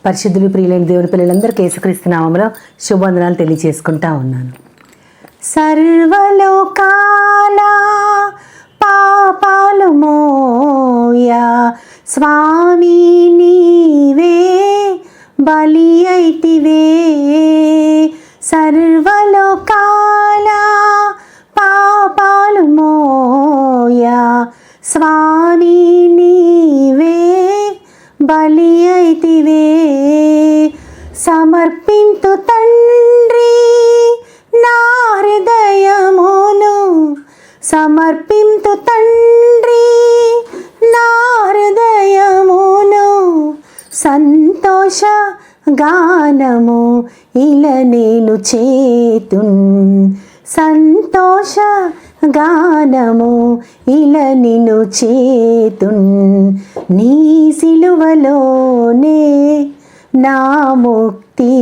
పరిశుద్ధులు ప్రియులైన దేవుని పిల్లలందరికీ యేసుక్రీస్తు నామములో శుభవందనాలు తెలియజేసుకుంటా ఉన్నాను. సర్వలోకాల పాపాలు మోయా స్వామి నీవే బలి అయితివే. సర్వలోకాల పాపాలు మోయా స్వామి నీవే బలి అయితివే. సమర్పింతు తండ్రి నా హృదయమును, సమర్పింతు తండ్రి నా హృదయమును. సంతోష గానము ఇలా నేను చేతున్, సంతోష గానము ఇలా నిన్ను చేతున్. నీ సిలువలోనే నా ముక్తి,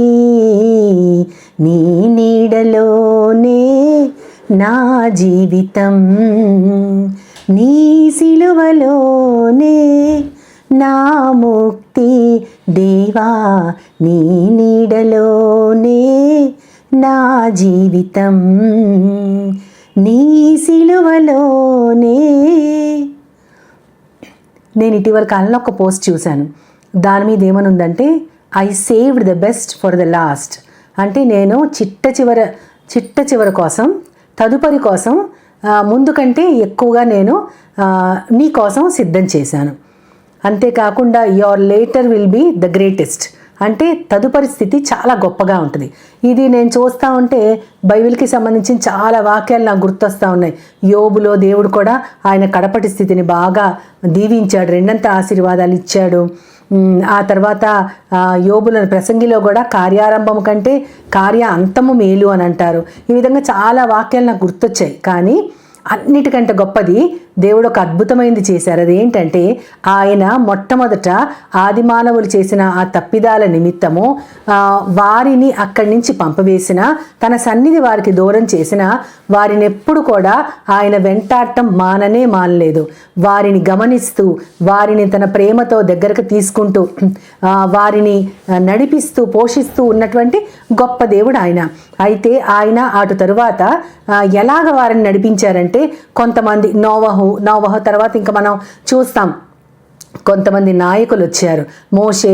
నీ నీడలోనే నా జీవితం. నీ సిలువలోనే నా ముక్తి దేవా, నీ నీడలోనే నా జీవితం. నీ సిలువలోనే. నేను ఇటీవల కాలంలో ఒక పోస్ట్ చూశాను. దాని మీద ఏమనుందంటే, I saved the best for the last. అంటే నేను చిట్ట చివరి కోసం, తదుపరి కోసం ముందు కంటే ఎక్కువగా నేను నీ కోసం సిద్ధం చేశాను. అంతేకాకుండా your later will be the greatest. అంటే తదుపరి స్థితి చాలా గొప్పగా ఉంటుంది. ఇది నేను చూస్తూ ఉంటే బైబిల్కి సంబంధించిన చాలా వాక్యాలు నాకు గుర్తొస్తూ ఉన్నాయి. యోబులో దేవుడు కూడా ఆయన కడపటి స్థితిని బాగా దీవించాడు, రెండంత ఆశీర్వాదాలు ఇచ్చాడు. ఆ తర్వాత యోబుల ప్రసంగిలో కూడా కార్యారంభం కంటే కార్య అంతము మేలు అని అంటారు. ఈ విధంగా చాలా వాక్యాలు నాకు గుర్తొచ్చాయి. కానీ అన్నిటికంటే గొప్పది దేవుడు ఒక అద్భుతమైనది చేశారు. అదేంటంటే, ఆయన మొట్టమొదట ఆది మానవులు చేసిన ఆ తప్పిదాల నిమిత్తము వారిని అక్కడి నుంచి పంపవేసిన, తన సన్నిధి వారికి దూరం చేసిన వారిని ఎప్పుడు కూడా ఆయన వెంటాడటం మానలేదు. వారిని గమనిస్తూ, వారిని తన ప్రేమతో దగ్గరకు తీసుకుంటూ, వారిని నడిపిస్తూ పోషిస్తూ ఉన్నటువంటి గొప్ప దేవుడు ఆయన. అయితే ఆయన అటు తరువాత ఎలాగ వారిని నడిపించారంటే, కొంతమంది నోవహు తర్వాత ఇంకా మనం చూస్తాం కొంతమంది నాయకులు వచ్చారు. మోషే,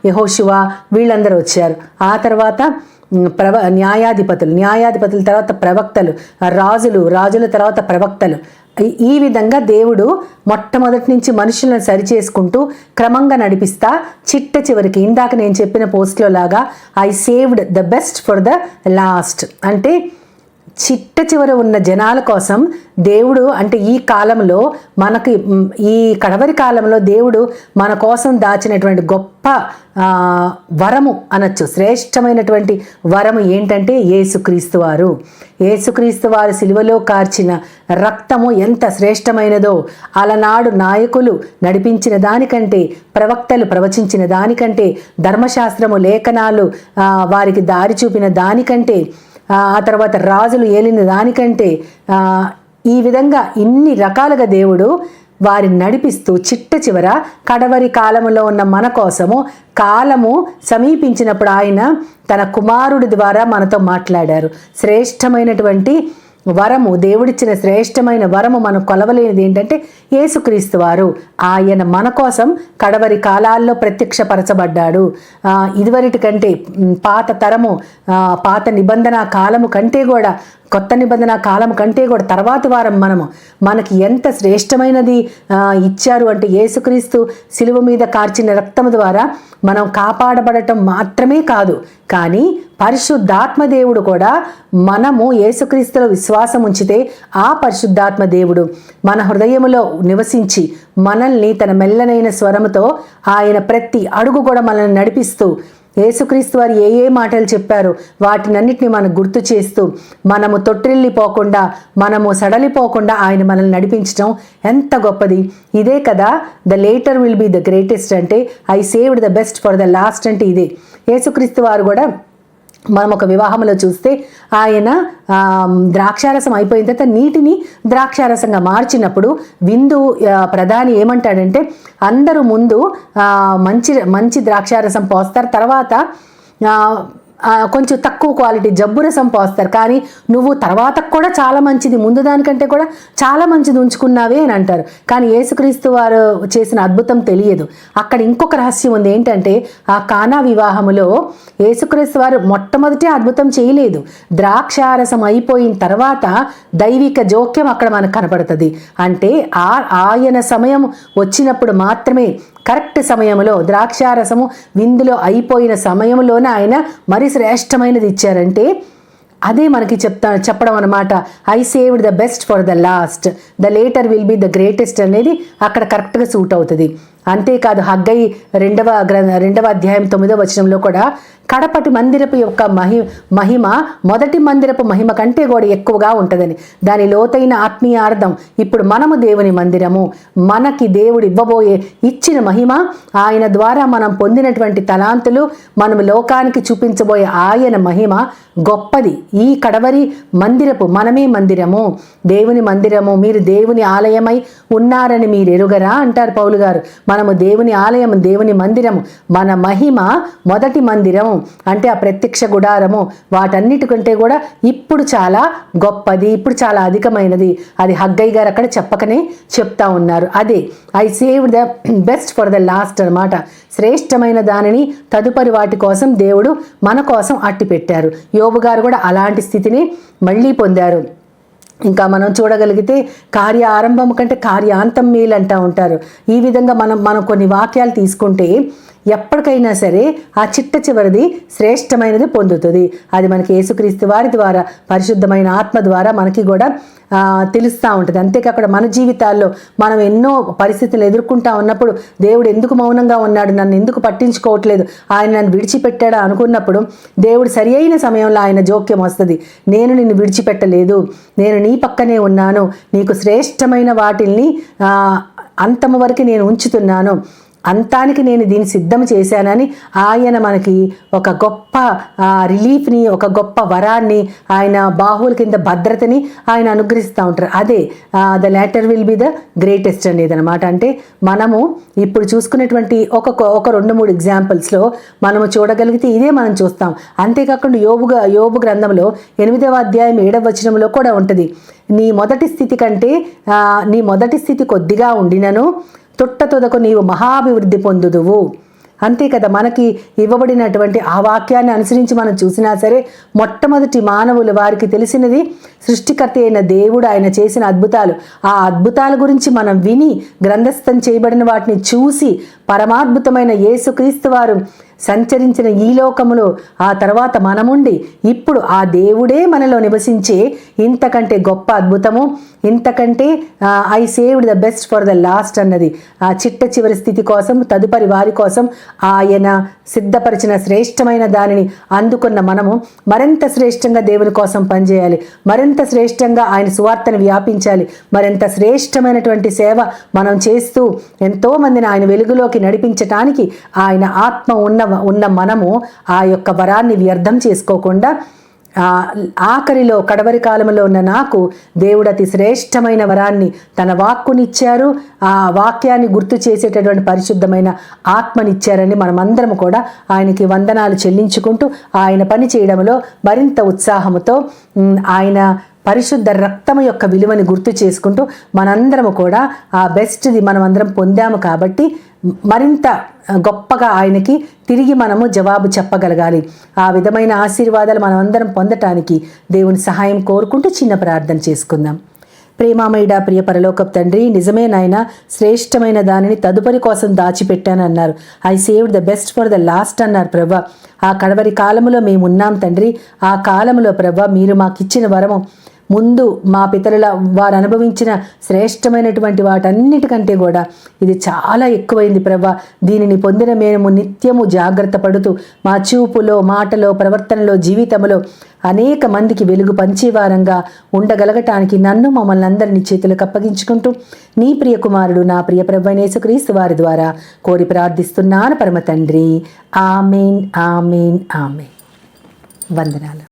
యెహోషువ వీళ్ళందరూ వచ్చారు. ఆ తర్వాత న్యాయాధిపతుల తర్వాత ప్రవక్తలు, రాజుల తర్వాత ప్రవక్తలు. ఈ విధంగా దేవుడు మొట్టమొదటి నుంచి మనుషులను సరిచేసుకుంటూ క్రమంగా నడిపిస్తా చిట్ట చివరికి ఇందాక నేను చెప్పిన పోస్ట్లో లాగా I saved the best for the last. అంటే చిట్ట చివర ఉన్న జనాల కోసం దేవుడు, అంటే ఈ కాలంలో మనకి, ఈ కడవరి కాలంలో దేవుడు మన కోసం దాచినటువంటి గొప్ప వరము అనొచ్చు, శ్రేష్టమైనటువంటి వరము ఏంటంటే యేసుక్రీస్తు వారు సిలువలో కార్చిన రక్తము ఎంత శ్రేష్టమైనదో, అలనాడు నాయకులు నడిపించిన దానికంటే, ప్రవక్తలు ప్రవచించిన దానికంటే, ధర్మశాస్త్రము లేఖనాలు వారికి దారి చూపిన దానికంటే, ఆ తర్వాత రాజులు ఏలిన దానికంటే, ఈ విధంగా ఇన్ని రకాలుగా దేవుడు వారిని నడిపిస్తూ చిట్ట చివర కడవరి కాలములో ఉన్న మన కోసము కాలము సమీపించినప్పుడు ఆయన తన కుమారుడి ద్వారా మనతో మాట్లాడారు. శ్రేష్టమైనటువంటి వరము, దేవుడిచ్చిన శ్రేష్టమైన వరము మనం కొలవలేనిది ఏంటంటే యేసుక్రీస్తు వారు. ఆయన మన కోసం కడవరి కాలాల్లో ప్రత్యక్షపరచబడ్డాడు. ఇదివరటి కంటే పాత నిబంధన కాలము కంటే కూడా, కొత్త నిబంధన కాలం కంటే కూడా తర్వాతి వారం మనకి ఎంత శ్రేష్టమైనది ఇచ్చారు అంటే, యేసుక్రీస్తు శిలువ మీద కార్చిన రక్తము ద్వారా మనం కాపాడబడటం మాత్రమే కాదు, కానీ పరిశుద్ధాత్మ దేవుడు కూడా, మనము యేసుక్రీస్తులో విశ్వాసం ఉంచితే ఆ పరిశుద్ధాత్మ దేవుడు మన హృదయములో నివసించి మనల్ని తన మెల్లనైన స్వరముతో ఆయన ప్రతి అడుగు కూడా మనల్ని నడిపిస్తూ, యేసుక్రీస్తు వారు ఏ మాటలు చెప్పారో వాటినన్నిటిని మనకు గుర్తు చేస్తూ, మనము తొట్టిల్లిపోకుండా, మనము సడలిపోకుండా ఆయన మనల్ని నడిపించడం ఎంత గొప్పది. ఇదే కదా the later will be the greatest. అంటే I saved the best for the last అంటే ఇదే. యేసుక్రీస్తు వారు కూడా మనం ఒక వివాహంలో చూస్తే ఆయన ద్రాక్షారసం అయిపోయిన తర్వాత నీటిని ద్రాక్షారసంగా మార్చినప్పుడు విందు ప్రధాని ఏమంటాడంటే అందరూ ముందు మంచి మంచి ద్రాక్షారసం పోస్తారు, తర్వాత కొంచెం తక్కువ క్వాలిటీ జబ్బు రసం పోస్తారు, కానీ నువ్వు తర్వాత కూడా చాలా మంచిది, ముందు దానికంటే కూడా చాలా మంచిది ఉంచుకున్నావే అని అంటారు. కానీ యేసుక్రీస్తు వారు చేసిన అద్భుతం తెలియదు. అక్కడ ఇంకొక రహస్యం ఉంది. ఏంటంటే ఆ కానా వివాహములో యేసుక్రీస్తు వారు మొట్టమొదటి అద్భుతం చేయలేదు. ద్రాక్షారసం అయిపోయిన తర్వాత దైవిక జోక్యం అక్కడ మనకు కనపడుతుంది. అంటే ఆయన సమయం వచ్చినప్పుడు మాత్రమే, కరెక్ట్ సమయంలో, ద్రాక్షారసము విందులో అయిపోయిన సమయంలోనే ఆయన మరి శ్రేష్టమైనది ఇచ్చారంటే అదే మనకి చెప్పడం అనమాట. I saved the best for the last, the later will be the greatest అనేది అక్కడ కరెక్ట్గా సూట్ అవుతుంది. అంతేకాదు హగ్గై 2వ అధ్యాయం 9వ వచనంలో కూడా కడపటి మందిరపు యొక్క మహిమ మొదటి మందిరపు మహిమ కంటే కూడా ఎక్కువగా ఉంటుందని, దాని లోతైన ఆత్మీయ అర్థం. ఇప్పుడు మనము దేవుని మందిరము, మనకి దేవుడు ఇచ్చిన మహిమ, ఆయన ద్వారా మనం పొందినటువంటి తలాంతులు, మనం లోకానికి చూపించబోయే ఆయన మహిమ గొప్పది. ఈ కడవరి మందిరపు మనమే మందిరము, దేవుని మందిరము, మీరు దేవుని ఆలయమై ఉన్నారని మీరు ఎరుగరా అంటారు పౌలు గారు. మనము దేవుని ఆలయం, దేవుని మందిరము, మన మహిమ మొదటి మందిరము అంటే ఆ ప్రత్యక్ష గుడారము, వాటన్నిటికంటే కూడా ఇప్పుడు చాలా గొప్పది, ఇప్పుడు చాలా అధికమైనది. అది హగ్గయ్య గారు అక్కడ చెప్పకనే చెప్తా ఉన్నారు. అదే I saved the best for the last అనమాట. శ్రేష్టమైన దానిని తదుపరి వాటి కోసం దేవుడు మన కోసం అట్టి పెట్టారు. యోబు గారు కూడా అలాంటి స్థితిని మళ్ళీ పొందారు. ఇంకా మనం చూడగలిగితే కార్య ఆరంభం కంటే కార్యాంతం మేలు అంటూ ఉంటారు. ఈ విధంగా మనం కొన్ని వాక్యాలు తీసుకుంటే ఎప్పటికైనా సరే ఆ చిట్ట చివరిది శ్రేష్టమైనది పొందుతుంది. అది మనకి యేసుక్రీస్తు వారి ద్వారా, పరిశుద్ధమైన ఆత్మ ద్వారా మనకి కూడా తెలుస్తూ ఉంటుంది. అంతేకాకుండా మన జీవితాల్లో మనం ఎన్నో పరిస్థితులు ఎదుర్కొంటా ఉన్నప్పుడు దేవుడు ఎందుకు మౌనంగా ఉన్నాడు, నన్ను ఎందుకు పట్టించుకోవట్లేదు, ఆయన నన్ను విడిచిపెట్టాడా అనుకున్నప్పుడు దేవుడు సరి అయిన సమయంలో ఆయన జోక్యం వస్తుంది. నేను నిన్ను విడిచిపెట్టలేదు, నేను నీ పక్కనే ఉన్నాను, నీకు శ్రేష్టమైన వాటిల్ని అంతము వరకు నేను ఉంచుతున్నాను, అంతానికి నేను దీన్ని సిద్ధం చేశానని ఆయన మనకి ఒక గొప్ప రిలీఫ్ని, ఒక గొప్ప వరాన్ని, ఆయన బాహువుల కింద భద్రతని ఆయన అనుగ్రహిస్తూ ఉంటారు. అదే the later will be the greatest అనేది అనమాట. అంటే మనము ఇప్పుడు చూసుకునేటువంటి ఒక 2-3 ఎగ్జాంపుల్స్లో మనము చూడగలిగితే ఇదే మనం చూస్తాం. అంతేకాకుండా యోబు గ్రంథంలో 8వ అధ్యాయం 7వ వచనంలో కూడా ఉంటుంది. నీ మొదటి స్థితి కొద్దిగా ఉండినను తొట్టతొదకు నీవు మహాభివృద్ధి పొందుదువు. అంతే కదా, మనకి ఇవ్వబడినటువంటి ఆ వాక్యాన్ని అనుసరించి మనం చూసినా సరే, మొట్టమొదటి మానవులు వారికి తెలిసినది సృష్టికర్త అయిన దేవుడు, ఆయన చేసిన అద్భుతాలు, ఆ అద్భుతాల గురించి మనం విని గ్రంథస్థం చేయబడిన వాటిని చూసి పరమాద్భుతమైన యేసుక్రీస్తు వారు సంచరించిన ఈ లోకములో ఆ తర్వాత మనముండి ఇప్పుడు ఆ దేవుడే మనలో నివసించే ఇంతకంటే గొప్ప అద్భుతము, ఇంతకంటే I saved the best for the last అన్నది ఆ చిట్ట చివరి స్థితి కోసం, తదుపరి వారి కోసం ఆయన సిద్ధపరిచిన శ్రేష్టమైన దానిని అందుకున్న మనము మరింత శ్రేష్టంగా దేవుని కోసం పనిచేయాలి, మరింత శ్రేష్టంగా ఆయన సువార్తను వ్యాపించాలి, మరింత శ్రేష్టమైనటువంటి సేవ మనం చేస్తూ ఎంతోమందిని ఆయన వెలుగులోకి నడిపించటానికి ఆయన ఆత్మ ఉన్న మనము ఆ యొక్క వరాన్ని వ్యర్థం చేసుకోకుండా ఆఖరిలో కడవరి కాలంలో ఉన్న నాకు దేవుడు అతి శ్రేష్టమైన వరాన్ని, తన వాక్కునిచ్చారు, ఆ వాక్యాన్ని గుర్తు చేసేటటువంటి పరిశుద్ధమైన ఆత్మనిచ్చారని మనమందరం కూడా ఆయనకి వందనాలు చెల్లించుకుంటూ ఆయన పని చేయడంలో మరింత ఉత్సాహంతో ఆయన పరిశుద్ధ రక్తము యొక్క విలువని గుర్తు చేసుకుంటూ మనందరము కూడా ఆ బెస్ట్ది మనమందరం పొందాము కాబట్టి మరింత గొప్పగా ఆయనకి తిరిగి మనము జవాబు చెప్పగలగాలి. ఆ విధమైన ఆశీర్వాదాలు మనమందరం పొందటానికి దేవుని సహాయం కోరుకుంటూ చిన్న ప్రార్థన చేసుకుందాం. ప్రేమామయుడా, ప్రియ పరలోకపు తండ్రి, నిజమే నాయన, శ్రేష్టమైన దానిని తదుపరి కోసం దాచిపెట్టానన్నారు. I saved the best for the last అన్నారు ప్రభా. ఆ కడవరి కాలంలో మేము ఉన్నాం తండ్రి. ఆ కాలంలో ప్రభా మీరు మాకిచ్చిన వరము ముందు మా పితరుల వారు అనుభవించిన శ్రేష్టమైనటువంటి వాటన్నిటికంటే కూడా ఇది చాలా ఎక్కువైంది ప్రభా. దీనిని పొందిన మేము నిత్యము జాగ్రత్త పడుతూ మా చూపులో, మాటలో, ప్రవర్తనలో, జీవితంలో అనేక మందికి వెలుగు పంచేవారంగా ఉండగలగటానికి నన్ను, మమ్మల్ని అందరినీ చేతులకు అప్పగించుకుంటూ నీ ప్రియ కుమారుడు, నా ప్రియ ప్రభువైన యేసుక్రీస్తు వారి ద్వారా కోరి ప్రార్థిస్తున్నాను పరమ తండ్రి. ఆమేన్, ఆమేన్, ఆమేన్. వందనాలు.